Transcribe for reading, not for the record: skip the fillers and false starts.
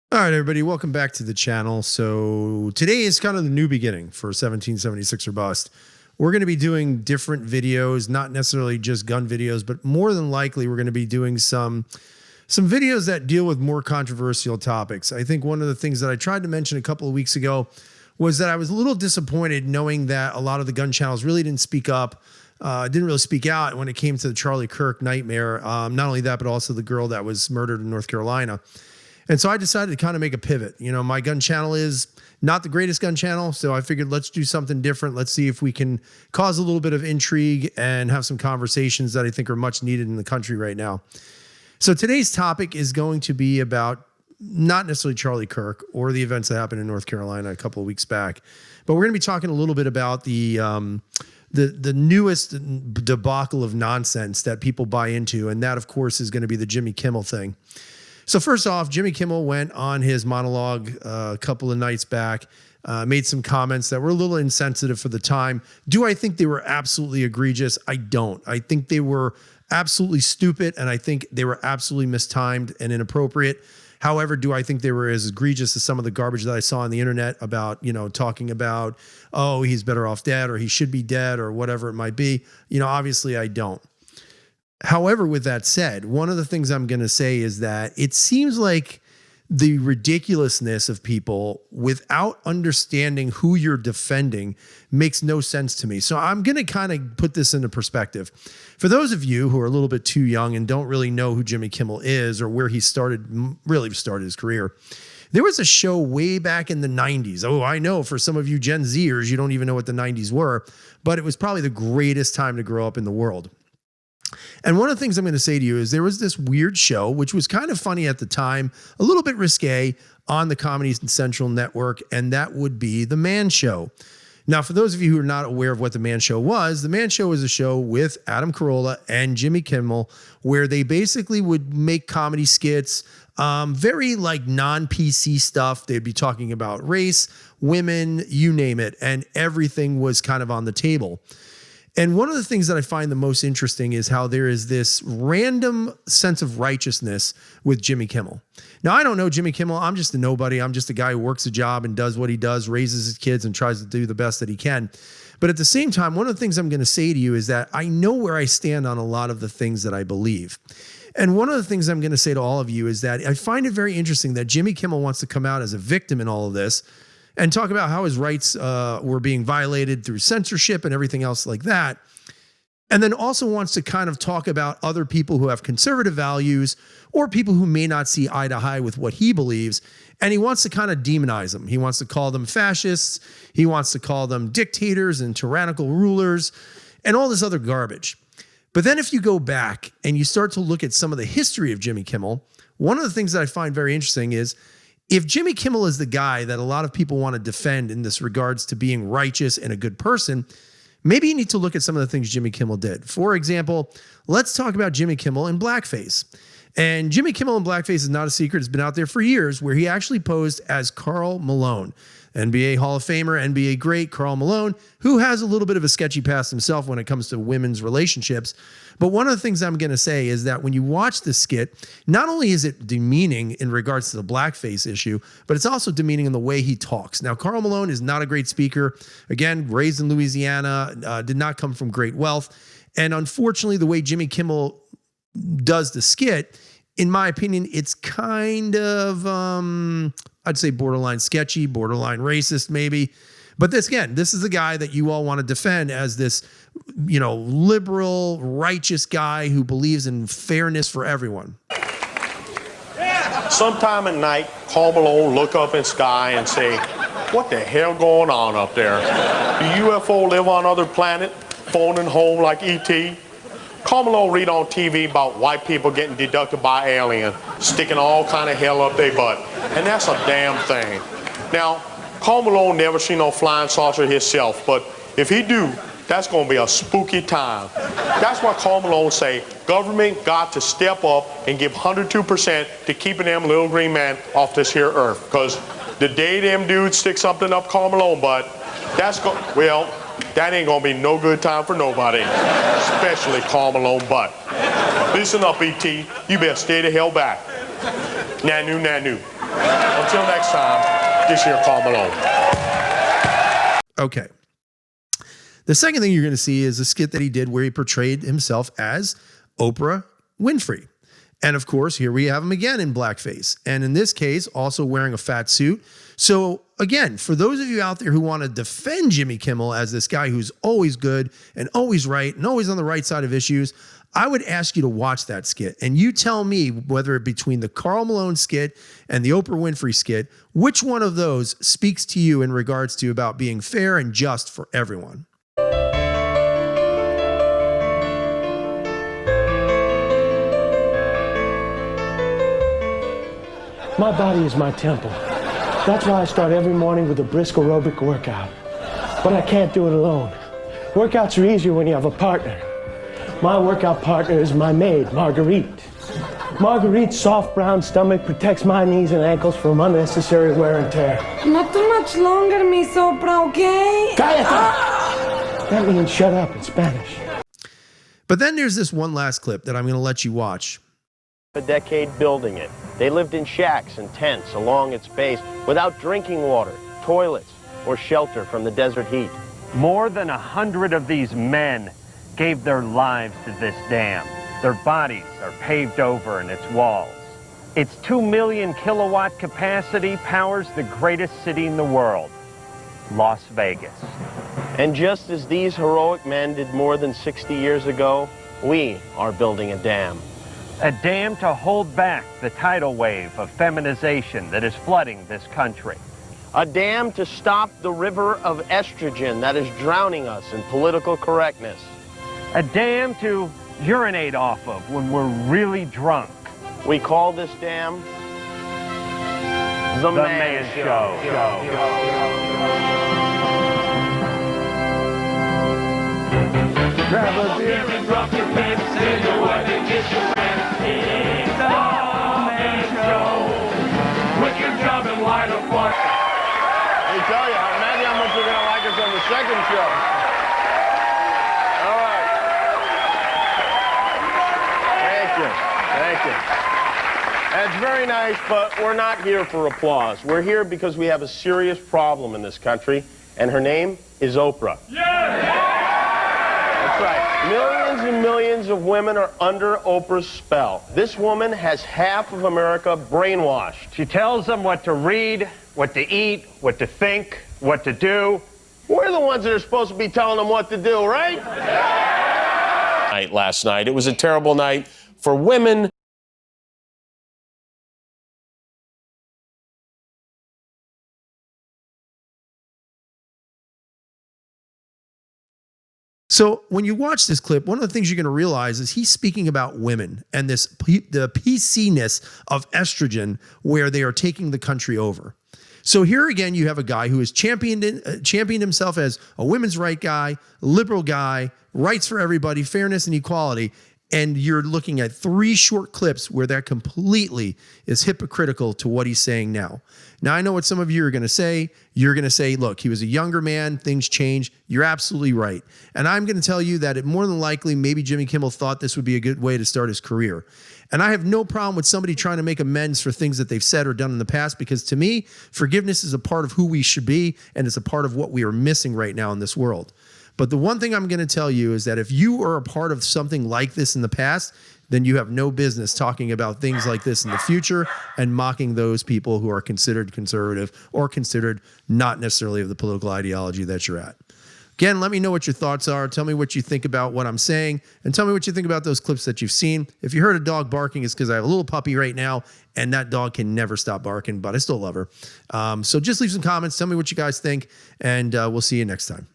All right, everybody, welcome back to the channel. So today is kind of the new beginning for 1776 or Bust. We're going to be doing different videos, not necessarily just gun videos, but more than likely we're going to be doing some videos that deal with more controversial topics. I think one of the things that I tried to mention a couple of weeks ago was that I was a little disappointed knowing that a lot of the gun channels really didn't speak up, didn't really speak out when it came to the Charlie Kirk nightmare. Not only that, but also the girl that was murdered in North Carolina. And so I decided to kind of make a pivot. You know, my gun channel is not the greatest gun channel, so I figured let's do something different. Let's see if we can cause a little bit of intrigue and have some conversations that I think are much needed in the country right now. So today's topic is going to be about not necessarily Charlie Kirk or the events that happened in North Carolina a couple of weeks back, but we're going to be talking a little bit about the newest debacle of nonsense that people buy into, and that, of course, is going to be the Jimmy Kimmel thing. So first off, Jimmy Kimmel went on his monologue a couple of nights back, made some comments that were a little insensitive for the time. Do I think they were absolutely egregious? I don't. I think they were absolutely stupid, and I think they were absolutely mistimed and inappropriate. However, do I think they were as egregious as some of the garbage that I saw on the internet about, you know, talking about, oh, he's better off dead or he should be dead or whatever it might be? You know, obviously I don't. However, with that said, one of the things I'm going to say is that it seems like the ridiculousness of people without understanding who you're defending makes no sense to me. So I'm going to kind of put this into perspective. For those of you who are a little bit too young and don't really know who Jimmy Kimmel is or where he really started his career, there was a show way back in the 90s. Oh, I know for some of you Gen Zers, you don't even know what the 90s were, but it was probably the greatest time to grow up in the world. And one of the things I'm going to say to you is there was this weird show, which was kind of funny at the time, a little bit risque on the Comedy Central network, and that would be The Man Show. Now, for those of you who are not aware of what The Man Show was, The Man Show was a show with Adam Carolla and Jimmy Kimmel, where they basically would make comedy skits, very like non-PC stuff. They'd be talking about race, women, you name it, and everything was kind of on the table. And one of the things that I find the most interesting is how there is this random sense of righteousness with Jimmy Kimmel. Now, I don't know Jimmy Kimmel. I'm just a nobody. I'm just a guy who works a job and does what he does, raises his kids and tries to do the best that he can. But at the same time, one of the things I'm going to say to you is that I know where I stand on a lot of the things that I believe. And one of the things I'm going to say to all of you is that I find it very interesting that Jimmy Kimmel wants to come out as a victim in all of this and talk about how his rights were being violated through censorship and everything else like that. And then also wants to kind of talk about other people who have conservative values or people who may not see eye to eye with what he believes. And he wants to kind of demonize them. He wants to call them fascists. He wants to call them dictators and tyrannical rulers and all this other garbage. But then if you go back and you start to look at some of the history of Jimmy Kimmel, one of the things that I find very interesting is if Jimmy Kimmel is the guy that a lot of people want to defend in this regards to being righteous and a good person, maybe you need to look at some of the things Jimmy Kimmel did. For example, let's talk about Jimmy Kimmel in blackface. And Jimmy Kimmel in blackface is not a secret. It's been out there for years where he actually posed as Karl Malone, NBA Hall of Famer, NBA great Karl Malone, who has a little bit of a sketchy past himself when it comes to women's relationships. But one of the things I'm going to say is that when you watch this skit, not only is it demeaning in regards to the blackface issue, but it's also demeaning in the way he talks. Now, Karl Malone is not a great speaker. Again, raised in Louisiana, did not come from great wealth. And unfortunately, the way Jimmy Kimmel does the skit, in my opinion, it's kind of, I'd say borderline sketchy, borderline racist maybe. But this is the guy that you all want to defend as this, you know, liberal, righteous guy who believes in fairness for everyone. Sometime at night, Karl Malone look up in the sky and say, what the hell going on up there? Do UFO live on other planet, phoning home like E.T.? Karl Malone read on TV about white people getting deducted by alien, sticking all kind of hell up their butt. And that's a damn thing. Now, Karl Malone never seen no flying saucer himself, but if he do, that's going to be a spooky time. That's why Karl Malone say government got to step up and give 102% to keeping them little green man off this here earth. Because the day them dudes stick something up Karl Malone butt, well, that ain't going to be no good time for nobody, especially Karl Malone butt. Listen up, E.T., you better stay the hell back. Nanu, nanu. Until next time, this here Karl Malone. Okay. The second thing you're going to see is a skit that he did where he portrayed himself as Oprah Winfrey. And of course, here we have him again in blackface. And in this case, also wearing a fat suit. So again, for those of you out there who want to defend Jimmy Kimmel as this guy who's always good and always right and always on the right side of issues, I would ask you to watch that skit. And you tell me whether between the Karl Malone skit and the Oprah Winfrey skit, which one of those speaks to you in regards to about being fair and just for everyone. My body is my temple. That's why I start every morning with a brisk aerobic workout. But I can't do it alone. Workouts are easier when you have a partner. My workout partner is my maid, Marguerite. Marguerite's soft brown stomach protects my knees and ankles from unnecessary wear and tear. Not too much longer, mi sopra, okay? Cállate! That means shut up in Spanish. But then there's this one last clip that I'm going to let you watch. A decade building it. They lived in shacks and tents along its base without drinking water, toilets, or shelter from the desert heat. More than 100 of these men gave their lives to this dam. Their bodies are paved over in its walls. Its 2 million kilowatt capacity powers the greatest city in the world, Las Vegas. And just as these heroic men did more than 60 years ago, we are building a dam. A dam to hold back the tidal wave of feminization that is flooding this country. A dam to stop the river of estrogen that is drowning us in political correctness. A dam to urinate off of when we're really drunk. We call this dam the Man Show. Grab a beer and drop your pants, say your wife and kiss your pants. It's the Man Show. Quit your job and light a fire. Let me tell you, imagine how much you're going to like us on the second show. All right. Thank you. That's very nice, but we're not here for applause. We're here because we have a serious problem in this country, and her name is Oprah. That's right. Millions and millions of women are under Oprah's spell. This woman has half of America brainwashed. She tells them what to read, what to eat, what to think, what to do. We're the ones that are supposed to be telling them what to do, right? Last night. It was a terrible night for women. So when you watch this clip, one of the things you're going to realize is he's speaking about women and the PC-ness of estrogen where they are taking the country over. So here again, you have a guy who has championed himself as a women's right guy, liberal guy, rights for everybody, fairness and equality. And you're looking at 3 short clips where that completely is hypocritical to what he's saying now. Now, I know what some of you are going to say. You're going to say, look, he was a younger man. Things change. You're absolutely right. And I'm going to tell you that it more than likely, maybe Jimmy Kimmel thought this would be a good way to start his career. And I have no problem with somebody trying to make amends for things that they've said or done in the past, because to me, forgiveness is a part of who we should be, and it's a part of what we are missing right now in this world. But the one thing I'm going to tell you is that if you are a part of something like this in the past, then you have no business talking about things like this in the future and mocking those people who are considered conservative or considered not necessarily of the political ideology that you're at. Again, let me know what your thoughts are. Tell me what you think about what I'm saying, and tell me what you think about those clips that you've seen. If you heard a dog barking, it's because I have a little puppy right now, and that dog can never stop barking, but I still love her. So just leave some comments. Tell me what you guys think, and we'll see you next time.